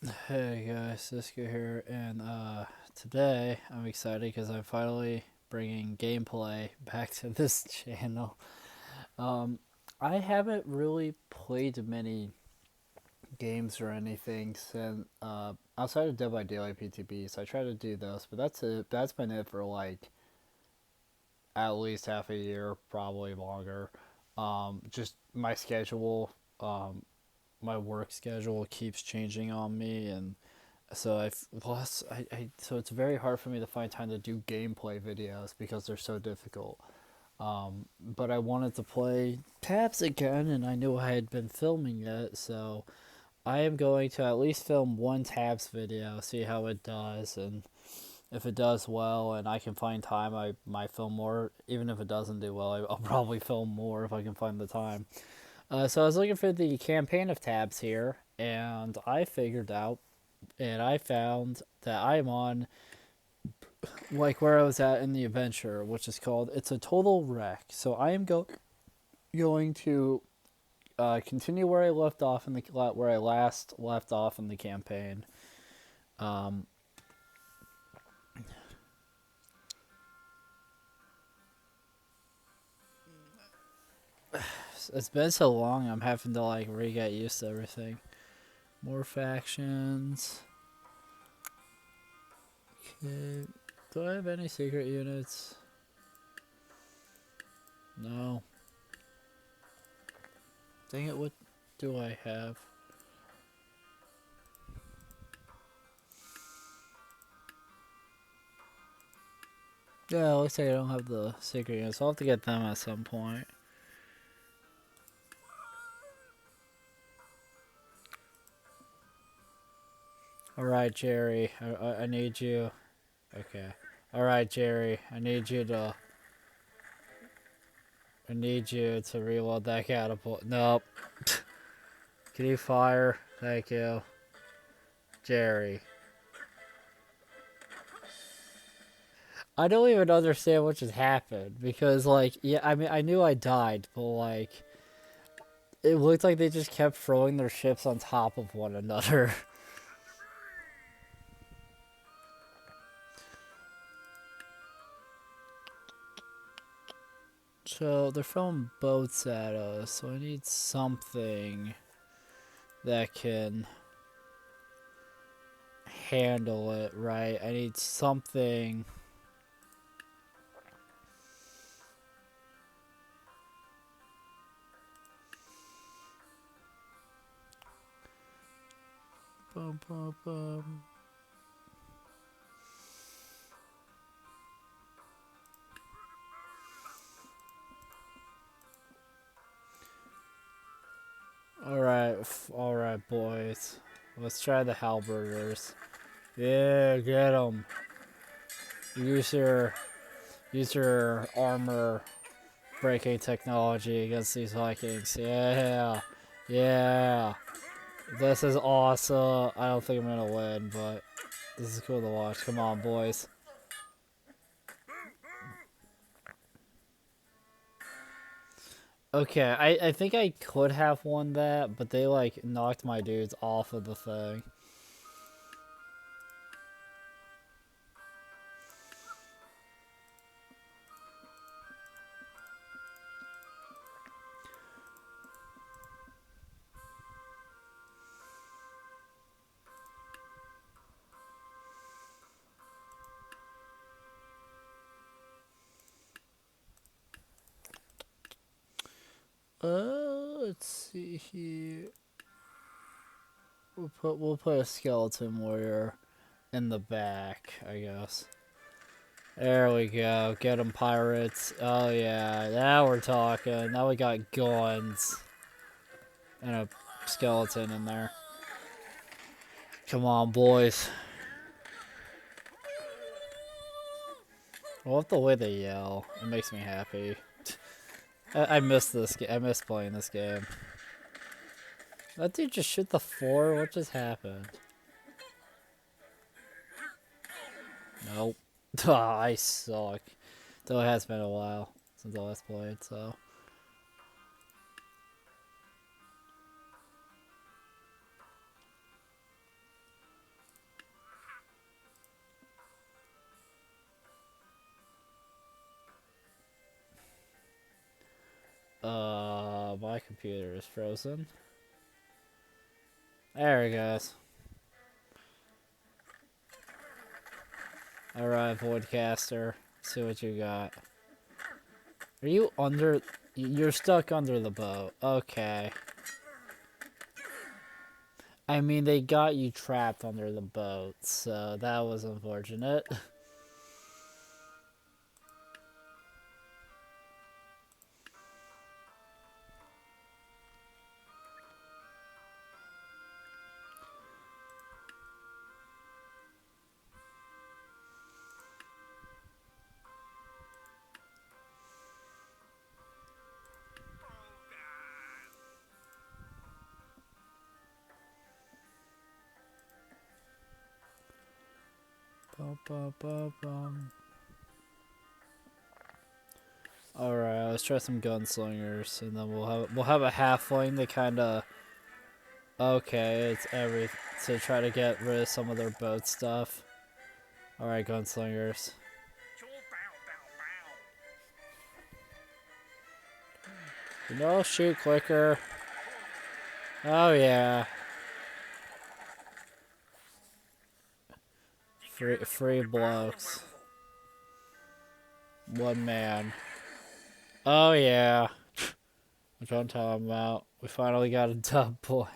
Hey guys, D1sco here, and today I'm excited because I'm finally bringing gameplay back to this channel. Um, I haven't really played many games or anything since outside of Dead by Daylight PTBs. I try to do those, but that's it. That's been it for like at least half a year, probably longer. Just my schedule, my work schedule keeps changing on me, and so I've lost. So it's very hard for me to find time to do gameplay videos because they're so difficult. But I wanted to play tabs again, and I knew I had been filming it, so I am going to at least film one tabs video, see how it does, and if it does well, and I can find time, I might film more. Even if it doesn't do well, I'll probably film more if I can find the time. So I was looking for the campaign of tabs here, and I figured out and I found that I'm on like where I was at in the adventure, which is called "It's a Total Wreck." So I am going to continue where I left off in the where I last left off in the campaign. Um, it's been so long, I'm having to like re-get used to everything. More factions. Okay. Do I have any secret units? No. Dang it! What do I have? Yeah, it looks like I don't have the secret units. I'll have to get them at some point. Alright, Jerry. I need you. Okay. Alright, Jerry. I need you to reload that catapult. Nope. Can you fire? Thank you. Jerry. I don't even understand what just happened. Because, like, yeah, I mean, I knew I died, but, like, it looked like they just kept throwing their ships on top of one another. So, they're throwing boats at us, so I need something that can handle it, right? I need something. Bum, bum, bum. All right, boys. Let's try the halberders. Yeah, get them. Use your use your armor breaking technology against these Vikings. Yeah, yeah. This is awesome. I don't think I'm gonna win, but this is cool to watch. Come on, boys. Okay, I think I could have won that, but they like knocked my dudes off of the thing. Let's see here. We'll put a skeleton warrior in the back, I guess. There we go. Get them, pirates. Oh yeah, now we're talking. Now we got guns and a skeleton in there. Come on, boys. I love the way they yell. It makes me happy. I miss this game. I miss playing this game. That dude just shit the floor. What just happened? Nope. I suck. Though it has been a while since I last played, so. My computer is frozen. There it goes. Alright, Voidcaster. See what you got. Are you under... You're stuck under the boat. Okay. I mean, they got you trapped under the boat, so that was unfortunate. Alright, let's try some gunslingers, and then we'll have a halfling that kinda... Okay, it's every... to try to get rid of some of their boat stuff. Alright, gunslingers. You know, shoot quicker. Oh yeah. Free blokes. One man. Oh yeah. Which I'm talking about. We finally got a dub, boys.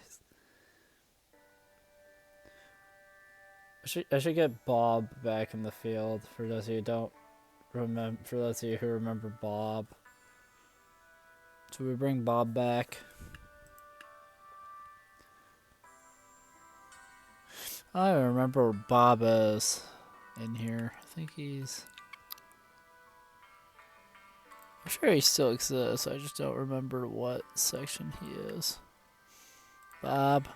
I should get Bob back in the field for those of you who don't remember. For those of you who remember Bob. Should we bring Bob back? I don't remember where Bob is in here. I think he's... I'm sure he still exists. I just don't remember what section he is. Bob.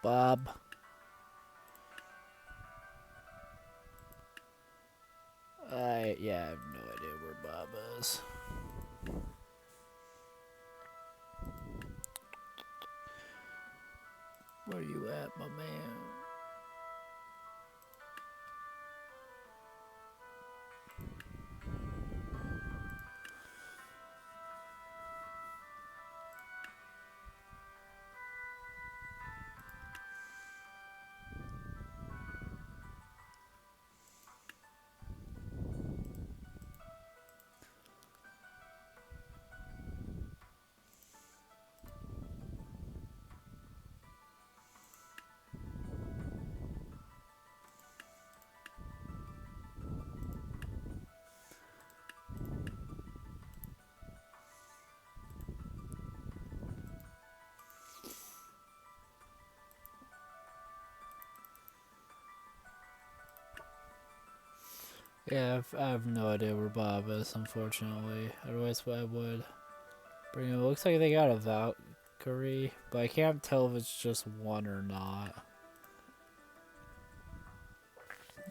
Bob. Yeah, I have no idea where Bob is. Where you at, my man? Yeah, I have no idea where Bob is, unfortunately. Otherwise, I would bring him. It looks like they got a Valkyrie, but I can't tell if it's just one or not.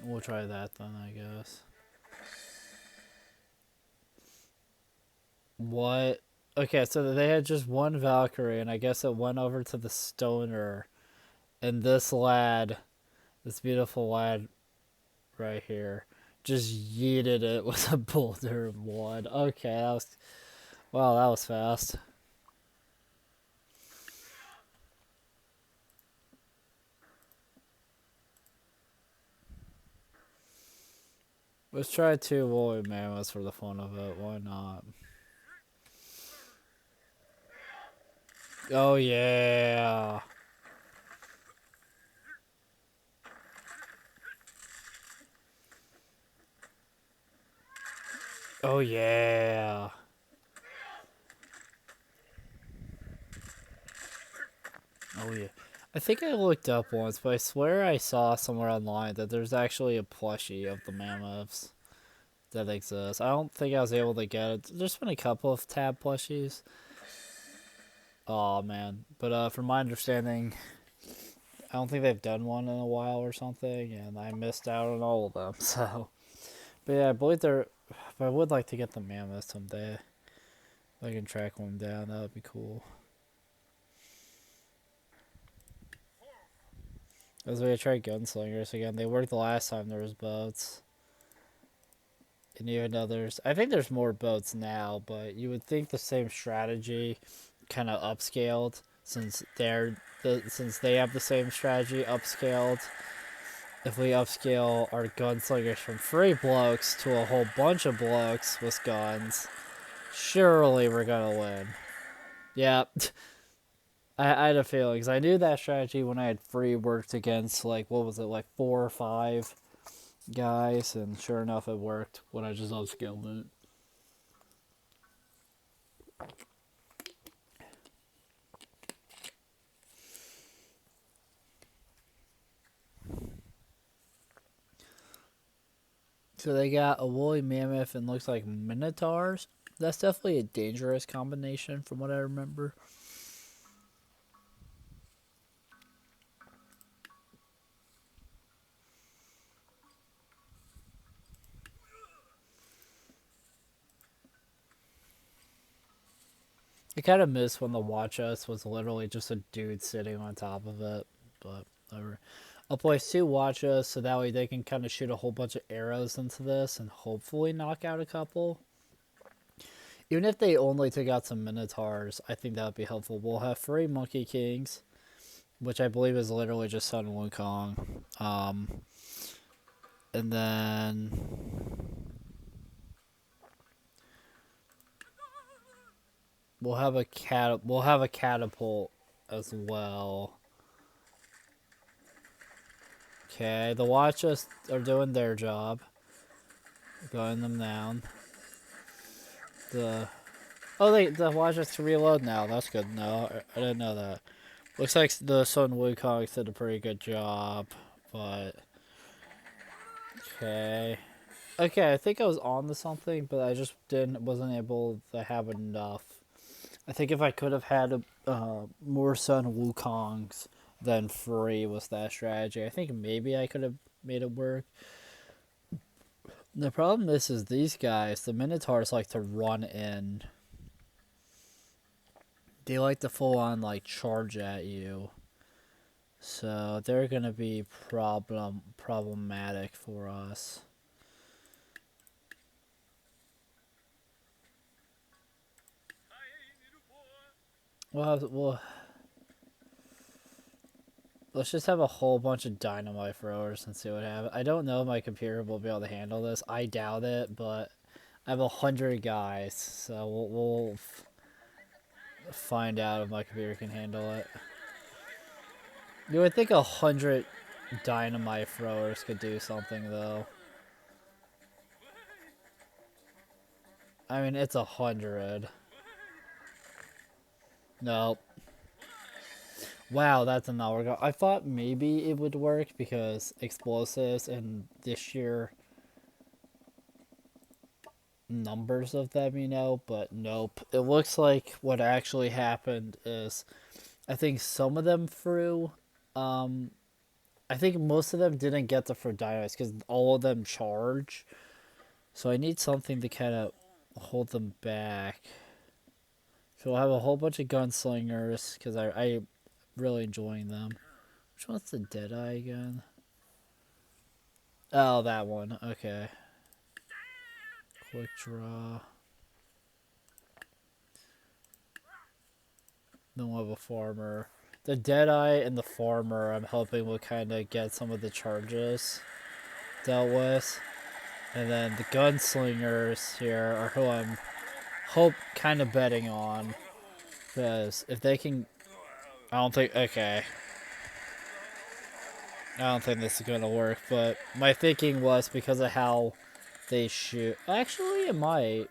We'll try that then, I guess. What? Okay, so they had just one Valkyrie, and I guess it went over to the stoner, and this lad, this beautiful lad right here, just yeeted it with a boulder of wood. Okay, that was... Wow, that was fast. Let's try 2 woolly mammoths for the fun of it. Why not? Oh, yeah. Oh, yeah. Oh, yeah. I think I looked up once, but I swear I saw somewhere online that there's actually a plushie of the mammoths that exists. I don't think I was able to get it. There's been a couple of tab plushies. Oh, man. But from my understanding, I don't think they've done one in a while or something, and I missed out on all of them, so... But yeah, I believe they're... But I would like to get the mammoth someday. If I can track one down, that would be cool. As we try gunslingers again. They worked the last time there was boats. And even though I think there's more boats now, but you would think the same strategy kind of upscaled since since they have the same strategy upscaled. If we upscale our gunslingers from 3 blokes to a whole bunch of blokes with guns, surely we're gonna win. Yeah, I had a feeling because I knew that strategy when I had 3 worked against like what was it, like 4 or 5 guys, and sure enough it worked when I just upscaled it. So they got a woolly mammoth and looks like minotaurs. That's definitely a dangerous combination from what I remember. I kind of miss when the Watch Us was literally just a dude sitting on top of it, but whatever. I'll place 2 Watch Us so that way they can kind of shoot a whole bunch of arrows into this and hopefully knock out a couple. Even if they only took out some Minotaurs, I think that would be helpful. We'll have 3 Monkey Kings, which I believe is literally just Sun Wukong. And then we'll have a catapult as well. Okay, the Watchers are doing their job. Going them down. The Watchers can reload now. That's good. No, I didn't know that. Looks like the Sun Wukong did a pretty good job, but okay. Okay, I think I was on to something, but I just wasn't able to have enough. I think if I could have had more Sun Wukongs than free with that strategy, I think maybe I could have made it work. The problem is these guys, the Minotaurs like to run in. They like to full on like charge at you. So they're gonna be problematic for us. Let's just have a whole bunch of dynamite throwers and see what happens. I don't know if my computer will be able to handle this. I doubt it, but I have 100 guys, so we'll find out if my computer can handle it. You would think 100 dynamite throwers could do something, though. I mean, it's 100. Nope. Wow, that's not work. I thought maybe it would work because explosives and the sheer numbers of them, but nope. It looks like what actually happened is I think some of them threw. I think most of them didn't get the for dynamites because all of them charge. So I need something to kind of hold them back. So we'll have a whole bunch of gunslingers because I really enjoying them. Which one's the Deadeye again? Oh, that one. Okay. Quick draw. Then we'll have a farmer. The Deadeye and the farmer, I'm hoping will kind of get some of the charges dealt with. And then the gunslingers here are who I'm kind of betting on. Because if they can... I don't think... Okay. I don't think this is going to work, but my thinking was because of how they shoot... Actually, it might.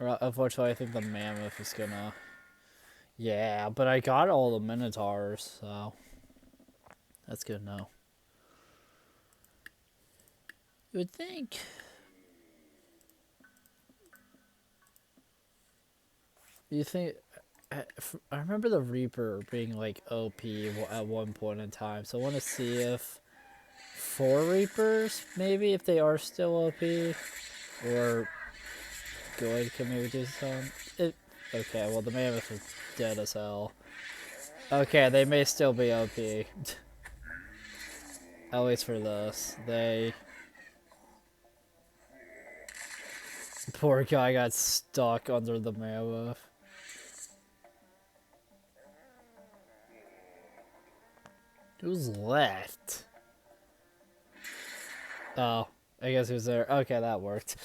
Unfortunately, I think the mammoth is gonna... Yeah, but I got all the minotaurs, so... That's good to know. You would think... You think... I remember the Reaper being like OP at one point in time, so I want to see if 4 Reapers, maybe, if they are still OP, or good, can maybe do some. Okay, well the mammoth is dead as hell. Okay, they may still be OP. At least for this. Poor guy got stuck under the mammoth. Who's left? Oh, I guess he was there. Okay, that worked.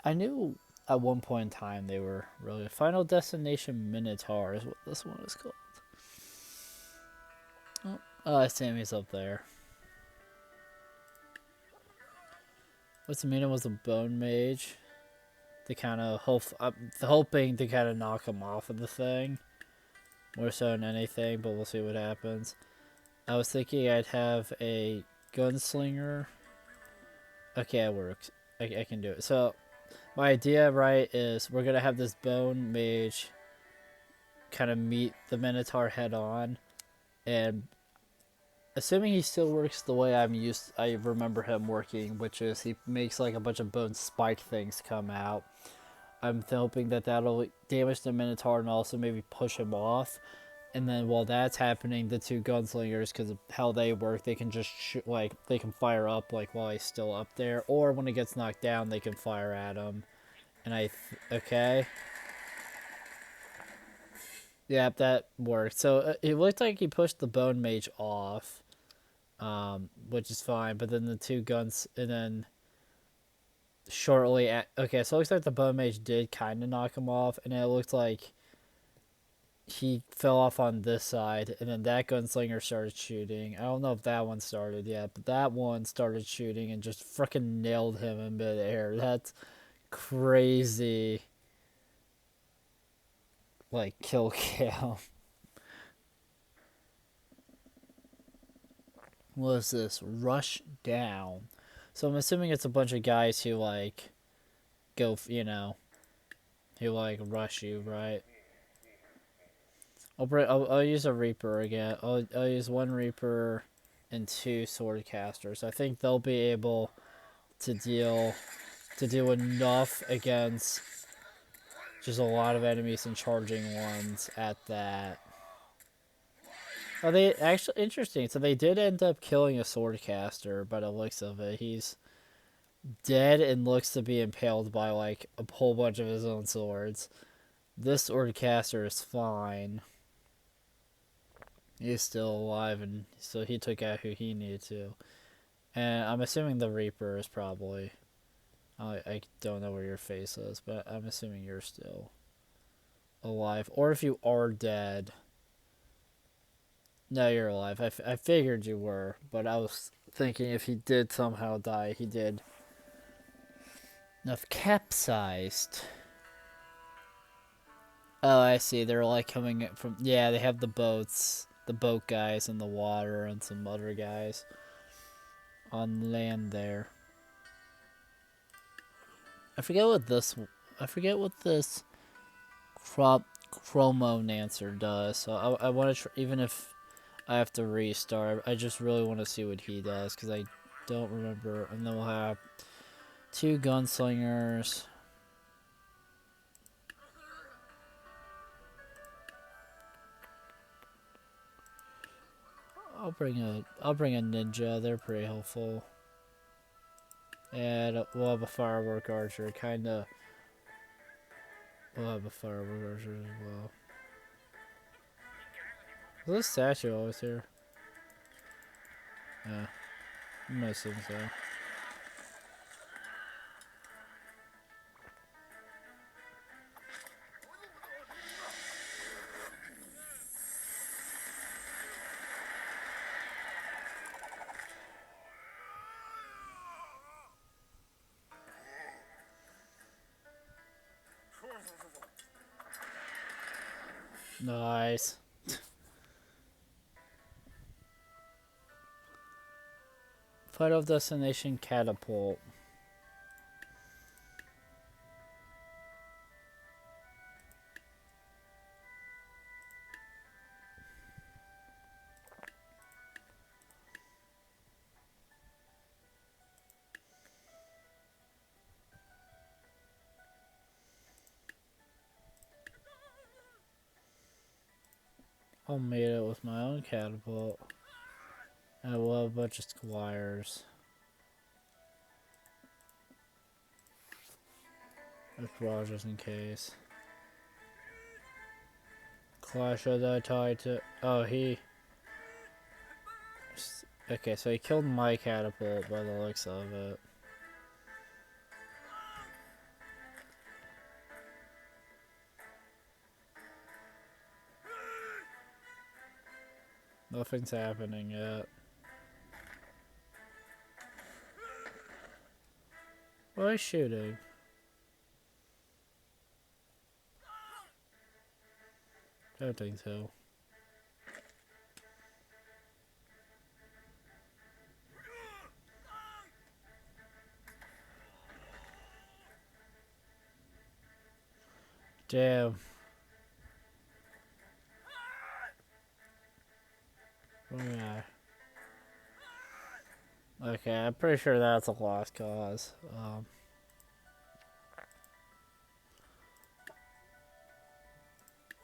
I knew at one point in time they were really Final Destination Minotaur is what this one is called. Oh, Sammy's up there. What's the meaning was a bone mage? To kind of hoping to kind of knock him off of the thing. More so than anything, but we'll see what happens. I was thinking I'd have a gunslinger. Okay, it works. I can do it. So, my idea, right, is we're going to have this bone mage kind of meet the Minotaur head on. And assuming he still works the way I remember him working, which is he makes like a bunch of bone spike things come out. I'm hoping that that'll damage the Minotaur and also maybe push him off. And then while that's happening, the two gunslingers, because of how they work, they can just they can fire up like while he's still up there, or when he gets knocked down, they can fire at him. And okay, yep, that worked. So it looked like he pushed the bone mage off, which is fine. But then the two guns, and then shortly okay, so it looks like the bone mage did kind of knock him off, and it looked like he fell off on this side, and then that gunslinger started shooting. I don't know if that one started yet, but that one started shooting and just freaking nailed him in midair. That's crazy. Like, kill cam. What is this? Rush down. So I'm assuming it's a bunch of guys who, like, go, who, like, rush you, right? I'll use a Reaper again. I'll use one Reaper and two Swordcasters. I think they'll be able to do enough against just a lot of enemies and charging ones at that. Oh, they actually interesting. So they did end up killing a Swordcaster, by the looks of it. He's dead and looks to be impaled by like a whole bunch of his own swords. This Swordcaster is fine. He's still alive, and so he took out who he needed to. And I'm assuming the Reaper is probably... I don't know where your face is, but I'm assuming you're still alive. Or if you are dead... No, you're alive. I figured you were, but I was thinking if he did somehow die, he did... Enough capsized. Oh, I see. They're like coming from... Yeah, they have the boats. The boat guys in the water and some other guys on land there. I forget what this Chromonancer does. So I want to even if I have to restart, I just really want to see what he does because I don't remember. And then we'll have two gunslingers. I'll bring a ninja. They're pretty helpful. And we'll have a firework archer. We'll have a firework archer as well. Is this statue always here? Yeah. I'm gonna assume so. Nice. Final Destination Catapult. I'll meet it with my own catapult. And we'll have a bunch of squires. That's well, just in case. Clash of the Titan. Oh, he. Okay, so he killed my catapult by the looks of it. Nothing's happening yet. Why are you shooting? Don't think so. Damn. Yeah. Okay, I'm pretty sure that's a lost cause.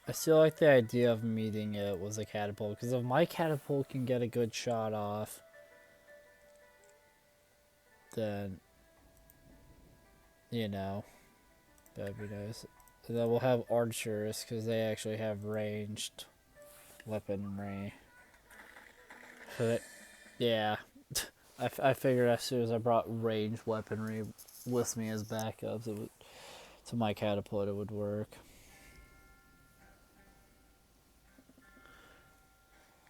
I still like the idea of meeting it with a catapult, because if my catapult can get a good shot off, then, you know, that'd be nice. And then we'll have archers, because they actually have ranged weaponry. Yeah. I figured as soon as I brought ranged weaponry with me as backups, it would, to my catapult, it would work.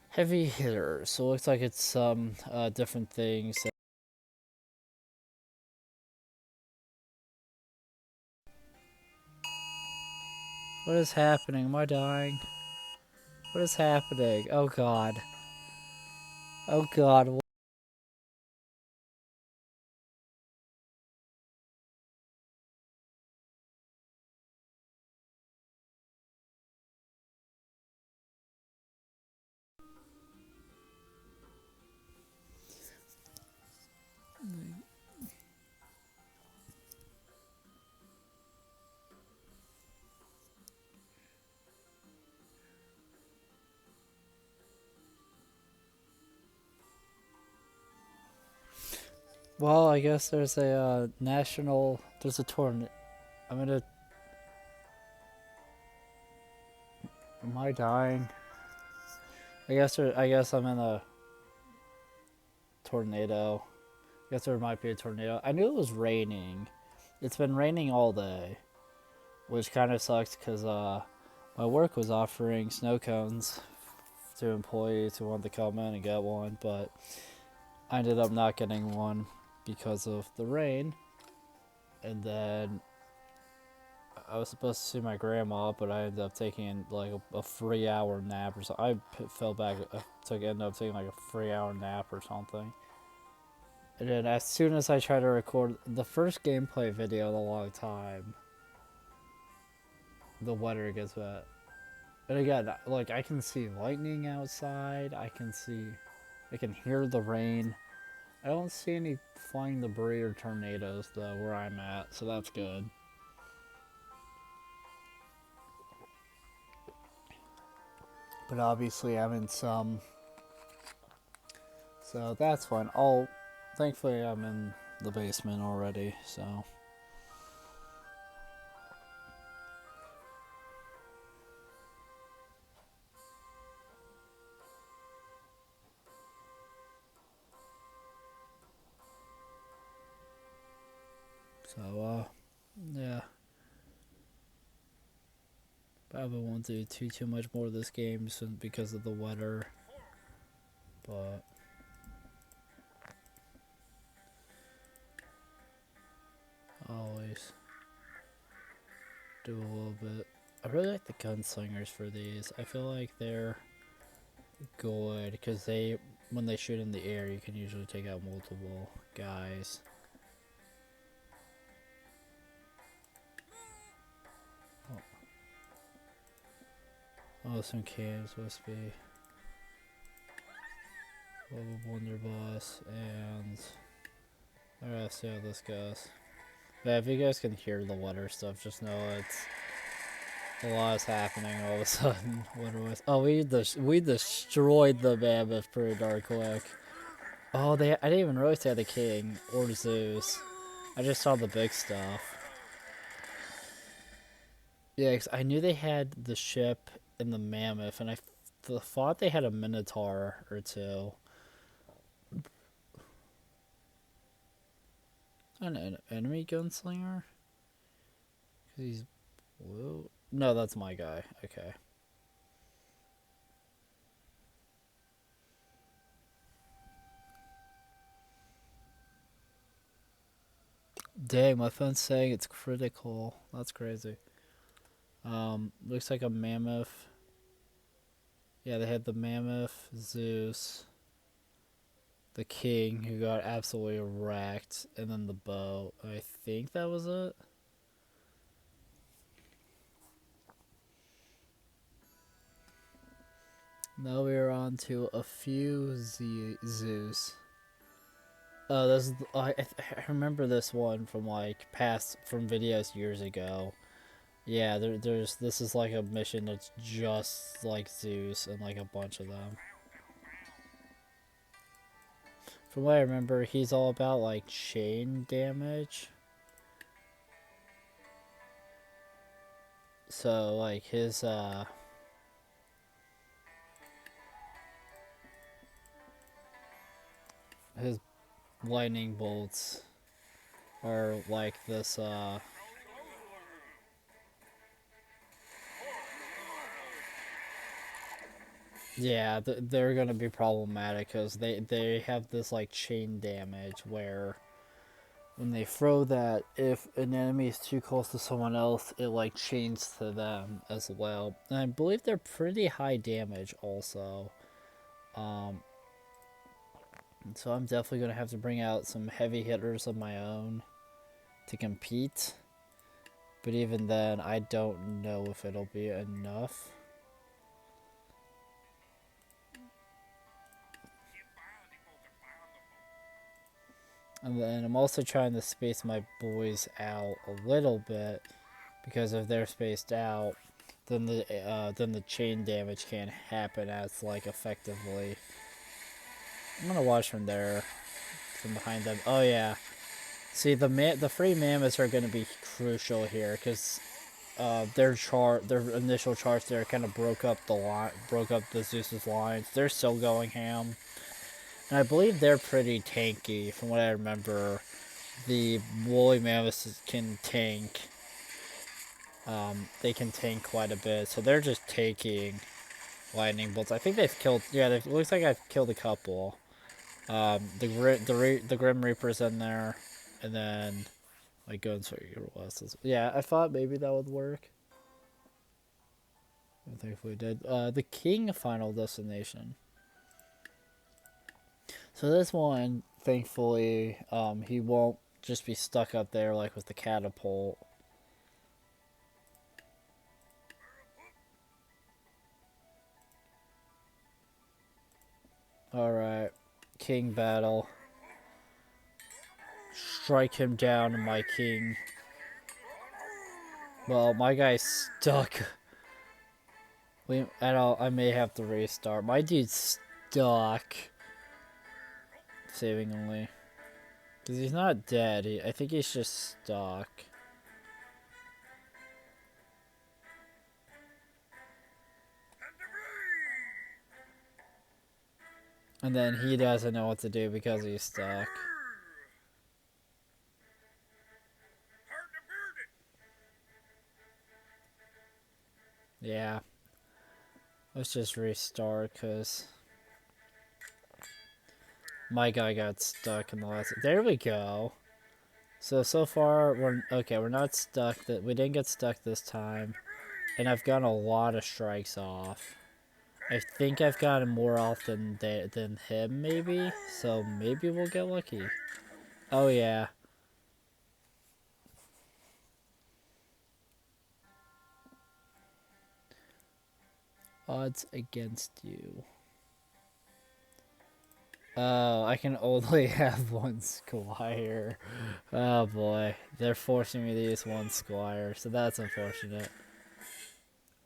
Heavy hitters. So it looks like it's some different things. What is happening? Am I dying? What is happening? Oh god. Oh god. Well, I guess there's a national. There's a tournament. I'm gonna. Am I dying? I guess I'm in a tornado. I guess there might be a tornado. I knew it was raining. It's been raining all day, which kind of sucks because my work was offering snow cones to employees who wanted to come in and get one, but I ended up not getting one because of the rain. And then I was supposed to see my grandma, but I ended up taking like a 3 hour nap or something. I fell back. Ended up taking like a 3 hour nap or something. And then as soon as I tried to record the first gameplay video in a long time, the weather gets wet. And again, like I can see lightning outside. I can hear the rain. I don't see any flying debris or tornadoes though where I'm at, so that's good. But obviously I'm in some, so that's fine. Thankfully I'm in the basement already, so. So, yeah. Probably won't do too much more of this game because of the weather, but always do a little bit. I really like the gunslingers for these. I feel like they're good because when they shoot in the air, you can usually take out multiple guys. Oh, some cams must be level Wonder Boss, and alright, see how this goes. But if you guys can hear the weather stuff, just know A lot is happening all of a sudden. What was? Oh, we destroyed the mammoth pretty darn quick. Oh, I didn't even realize they had the king or Zeus. I just saw the big stuff. Yeah, 'cause I knew they had the ship and the mammoth, and I thought they had a minotaur or two. An enemy gunslinger? 'Cause he's blue. No, that's my guy. Okay. Dang, my phone's saying it's critical. That's crazy. Looks like a mammoth. Yeah, they had the mammoth, Zeus, the king, who got absolutely wrecked, and then the bow. I think that was it. Now we are on to a few Zeus. Oh, I remember this one from like from videos years ago. Yeah, this is like a mission that's just like Zeus and like a bunch of them. From what I remember, he's all about like chain damage. So like his lightning bolts are like this yeah, they're gonna be problematic because they have this like chain damage where when they throw that, if an enemy is too close to someone else, it like chains to them as well. And I believe they're pretty high damage also. So I'm definitely gonna have to bring out some heavy hitters of my own to compete. But even then, I don't know if it'll be enough. And then I'm also trying to space my boys out a little bit, because if they're spaced out, then the chain damage can't happen as like effectively. I'm gonna watch from there, from behind them. Oh yeah, see the free mammoths are gonna be crucial here because their initial charge there kind of broke up the Zeus's lines. They're still going ham. And I believe they're pretty tanky, from what I remember. The woolly mammoths can tank. They can tank quite a bit, so they're just taking lightning bolts. I think they've killed. Yeah, it looks like I've killed a couple. The Grim Reaper's in there, and then like Gunslinger was. Yeah, I thought maybe that would work. I thankfully did. The King Final Destination. So this one, thankfully, he won't just be stuck up there like with the catapult. Alright, King battle. Strike him down, my king. Well, my guy's stuck. I may have to restart. My dude's stuck. Saving only. Because he's not dead. I think he's just stuck. And then he doesn't know what to do because he's stuck. Yeah. Let's just restart because my guy got stuck in the last. There we go. So far we're okay. We're not stuck. We didn't get stuck this time, and I've gotten a lot of strikes off. I think I've gotten more off than him, maybe. So maybe we'll get lucky. Oh yeah. Odds against you. Oh, I can only have one squire. Oh boy, they're forcing me to use one squire, so that's unfortunate.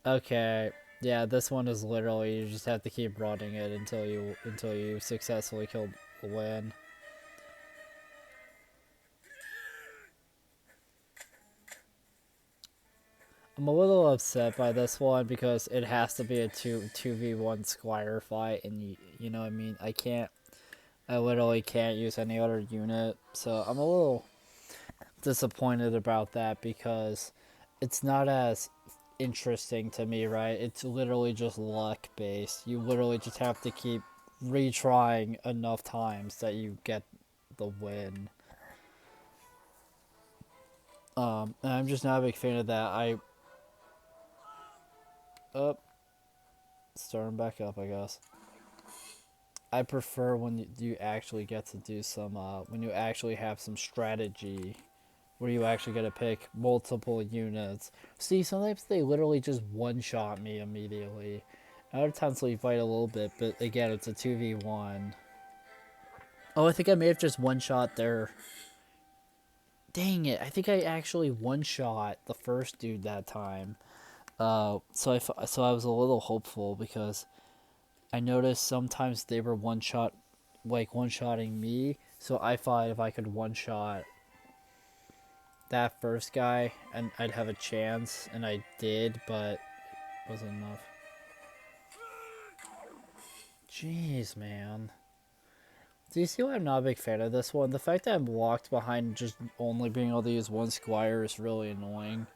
Okay, yeah, this one is literally you just have to keep running it until you successfully kill the win. I'm a little upset by this one because it has to be a 2v1 squire fight, and you know what I mean. I literally can't use any other unit, so I'm a little disappointed about that because it's not as interesting to me, right? It's literally just luck based. You literally just have to keep retrying enough times that you get the win. And I'm just not a big fan of that. Up, starting back up, I guess. I prefer when you actually get to do some, when you actually have some strategy, where you actually get to pick multiple units. See, sometimes they literally just one-shot me immediately. Other times they fight a little bit, but again, it's a 2v1. Oh, I think I may have just one-shot their... Dang it, I think I actually one-shot the first dude that time. So I was a little hopeful because I noticed sometimes they were one-shotting me. So I thought if I could one-shot that first guy and I'd have a chance, and I did, but it wasn't enough. Jeez, man. Do you see why I'm not a big fan of this one? The fact that I'm locked behind just only being able to use one squire is really annoying.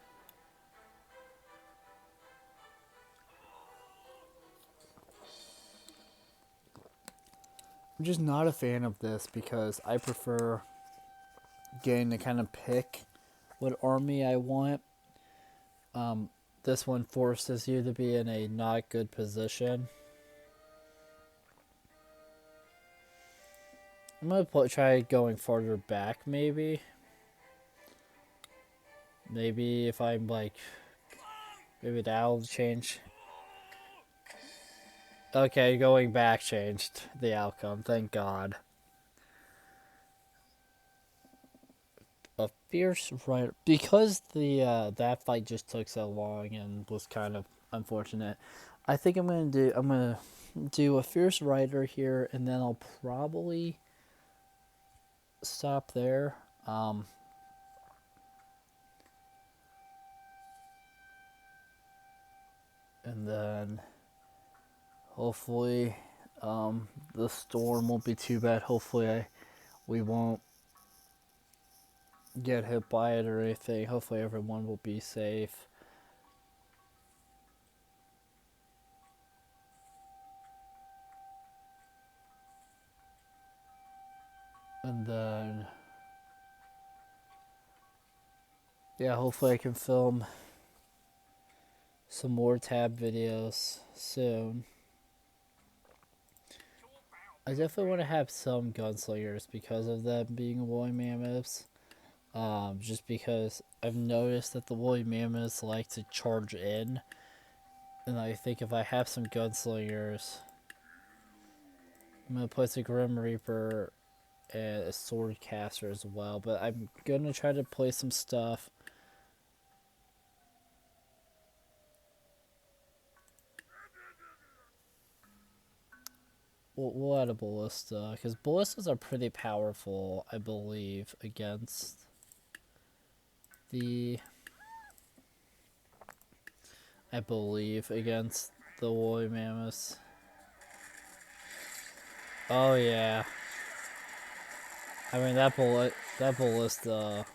I'm just not a fan of this because I prefer getting to kind of pick what army I want. This one forces you to be in a not good position. I'm gonna try going farther back, maybe. Maybe if I'm like, maybe that'll change. Okay, going back changed the outcome. Thank God. A fierce rider, because the that fight just took so long and was kind of unfortunate. I think I'm gonna do a fierce rider here, and then I'll probably stop there. And then hopefully the storm won't be too bad. Hopefully we won't get hit by it or anything. Hopefully everyone will be safe. And then yeah, hopefully I can film some more tab videos soon. I definitely want to have some gunslingers because of them being woolly mammoths. Just because I've noticed that the woolly mammoths like to charge in, and I think if I have some gunslingers, I'm gonna place a Grim Reaper and a sword caster as well. But I'm gonna try to play some stuff. We'll add a ballista because ballistas are pretty powerful, I believe, against the. I believe against the woolly mammoths. Oh yeah. I mean that ballista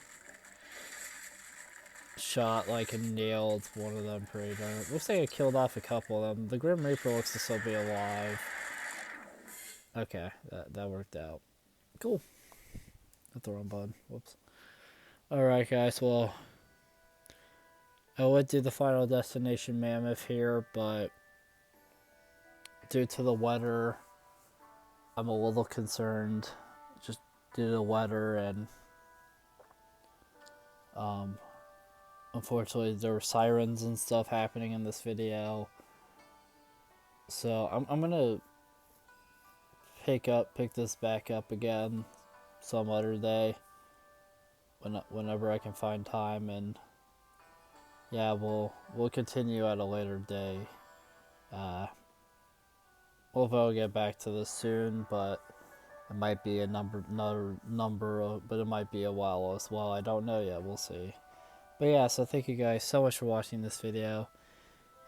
shot like nailed one of them pretty darn. Looks like I killed off a couple of them. The Grim Reaper looks to still be alive. Okay, that worked out. Cool. Hit the wrong button. Whoops. Alright guys, well I would do the Final Destination Mammoth here, but due to the weather, I'm a little concerned. Just due to the weather and unfortunately there were sirens and stuff happening in this video. So I'm gonna pick this back up again some other day whenever I can find time, and yeah, we'll continue at a later day. Uh, we'll get back to this soon, but it might be another number of, but it might be a while as well. I don't know yet. We'll see. But yeah, so thank you guys so much for watching this video.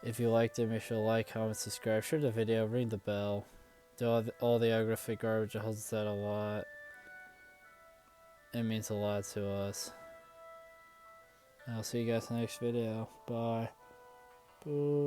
If you liked it, make sure to like, comment, subscribe, share the video, ring the bell. Do all the aggravated garbage. It helps that a lot. It means a lot to us. And I'll see you guys in the next video. Bye. Boo.